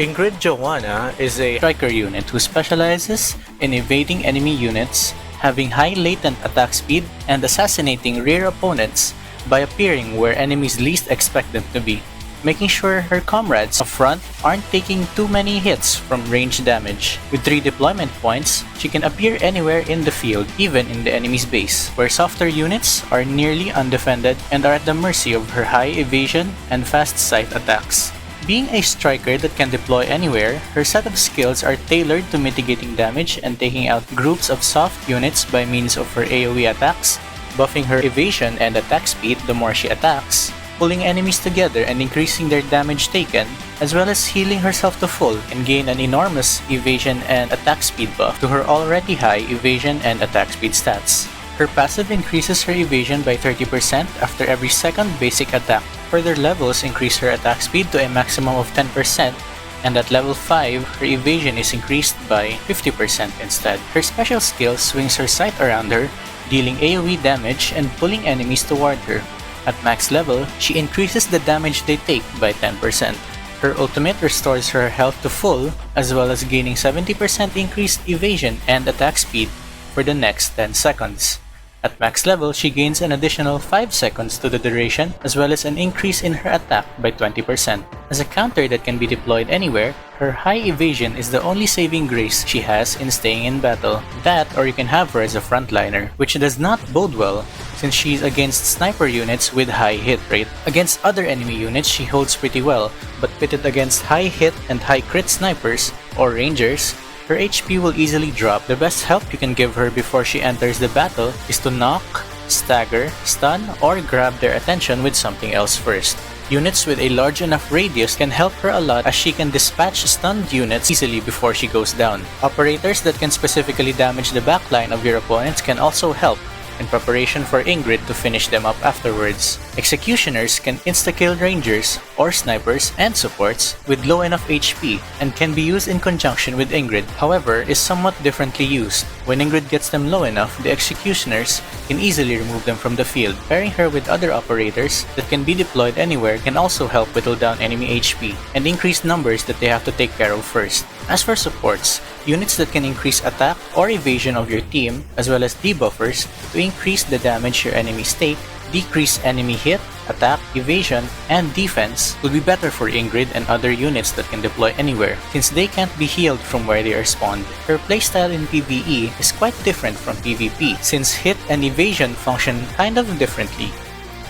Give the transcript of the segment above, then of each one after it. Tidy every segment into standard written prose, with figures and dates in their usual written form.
Ingrid Joanna is a striker unit who specializes in evading enemy units, having high latent attack speed, and assassinating rear opponents by appearing where enemies least expect them to be, making sure her comrades up front aren't taking too many hits from range damage. With 3 deployment points, she can appear anywhere in the field, even in the enemy's base, where softer units are nearly undefended and are at the mercy of her high evasion and fast sight attacks. Being a striker that can deploy anywhere, her set of skills are tailored to mitigating damage and taking out groups of soft units by means of her AoE attacks, buffing her evasion and attack speed the more she attacks, pulling enemies together and increasing their damage taken, as well as healing herself to full and gain an enormous evasion and attack speed buff to her already high evasion and attack speed stats. Her passive increases her evasion by 30% after every second basic attack. Further levels increase her attack speed to a maximum of 10%, and at level 5, her evasion is increased by 50% instead. Her special skill swings her sight around her, dealing AoE damage and pulling enemies toward her. At max level, she increases the damage they take by 10%. Her ultimate restores her health to full, as well as gaining 70% increased evasion and attack speed for the next 10 seconds. At max level, she gains an additional 5 seconds to the duration, as well as an increase in her attack by 20%. As a counter that can be deployed anywhere, her high evasion is the only saving grace she has in staying in battle. That, or you can have her as a frontliner, which does not bode well, since she's against sniper units with high hit rate. Against other enemy units, she holds pretty well, but pitted against high hit and high crit snipers, or rangers, her HP will easily drop. The best help you can give her before she enters the battle is to knock, stagger, stun, or grab their attention with something else first. Units with a large enough radius can help her a lot, as she can dispatch stunned units easily before she goes down. Operators that can specifically damage the backline of your opponents can also help, in preparation for Ingrid to finish them up afterwards. Executioners can insta-kill rangers or snipers and supports with low enough HP and can be used in conjunction with Ingrid, however is somewhat differently used. When Ingrid gets them low enough, the executioners can easily remove them from the field. Pairing her with other operators that can be deployed anywhere can also help whittle down enemy HP and increase numbers that they have to take care of first. As for supports, units that can increase attack or evasion of your team, as well as debuffers to increase the damage your enemies take, decrease enemy hit, attack, evasion, and defense will be better for Ingrid and other units that can deploy anywhere, since they can't be healed from where they are spawned. Her playstyle in PvE is quite different from PvP, since hit and evasion function kind of differently.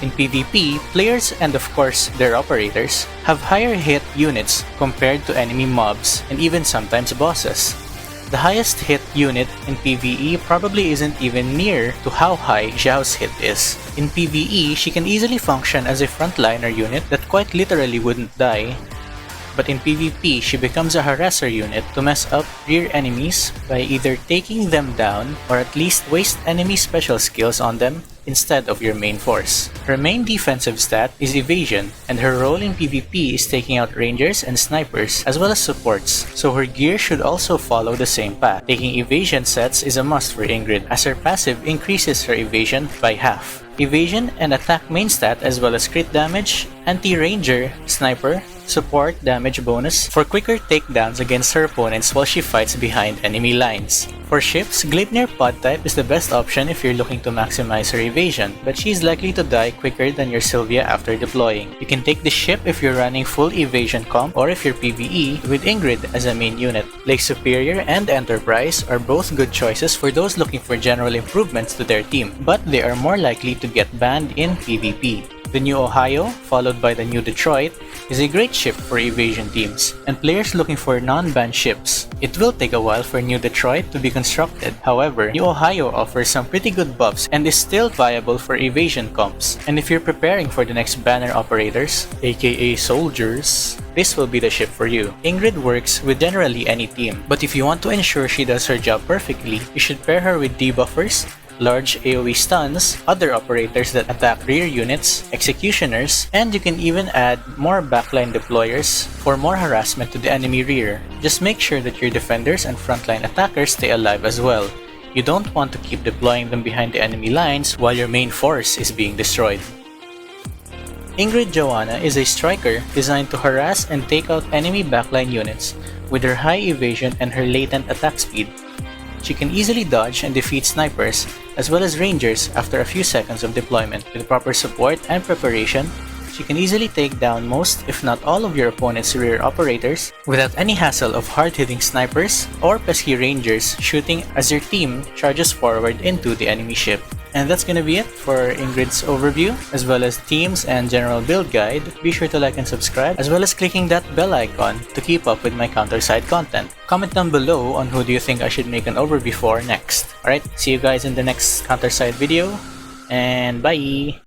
In PvP, players and of course their operators have higher hit units compared to enemy mobs and even sometimes bosses. The highest hit unit in PvE probably isn't even near to how high Xiao's hit is. In PvE, she can easily function as a frontliner unit that quite literally wouldn't die, but in PvP, she becomes a harasser unit to mess up rear enemies by either taking them down or at least waste enemy special skills on them instead of your main force. Her main defensive stat is evasion, and her role in PvP is taking out rangers and snipers as well as supports, so her gear should also follow the same path. Taking evasion sets is a must for Ingrid, as her passive increases her evasion by half. Evasion and attack main stat, as well as crit damage, anti-ranger, sniper, support damage bonus for quicker takedowns against her opponents while she fights behind enemy lines. For ships, Gleipnir pod type is the best option if you're looking to maximize her evasion, but she's likely to die quicker than your Sylvia after deploying. You can take the ship if you're running full evasion comp, or if you're PvE with Ingrid as a main unit. Lake Superior and Enterprise are both good choices for those looking for general improvements to their team, but they are more likely to get banned in PvP. The New Ohio, followed by the New Detroit, is a great ship for evasion teams and players looking for non-banned ships. It will take a while for New Detroit to be constructed, however, New Ohio offers some pretty good buffs and is still viable for evasion comps. And if you're preparing for the next banner operators, aka soldiers, this will be the ship for you. Ingrid works with generally any team, but if you want to ensure she does her job perfectly, you should pair her with debuffers, large AoE stuns, other operators that attack rear units, executioners, and you can even add more backline deployers for more harassment to the enemy rear. Just make sure that your defenders and frontline attackers stay alive as well. You don't want to keep deploying them behind the enemy lines while your main force is being destroyed. Ingrid Joanna is a striker designed to harass and take out enemy backline units with her high evasion and her latent attack speed. She can easily dodge and defeat snipers as well as rangers after a few seconds of deployment. With proper support and preparation, she can easily take down most if not all of your opponent's rear operators without any hassle of hard-hitting snipers or pesky rangers shooting as your team charges forward into the enemy ship. And that's gonna be it for Ingrid's overview, as well as teams and general build guide. Be sure to like and subscribe, as well as clicking that bell icon to keep up with my counterside content. Comment down below on who do you think I should make an overview for next. Alright, see you guys in the next counterside video, and bye!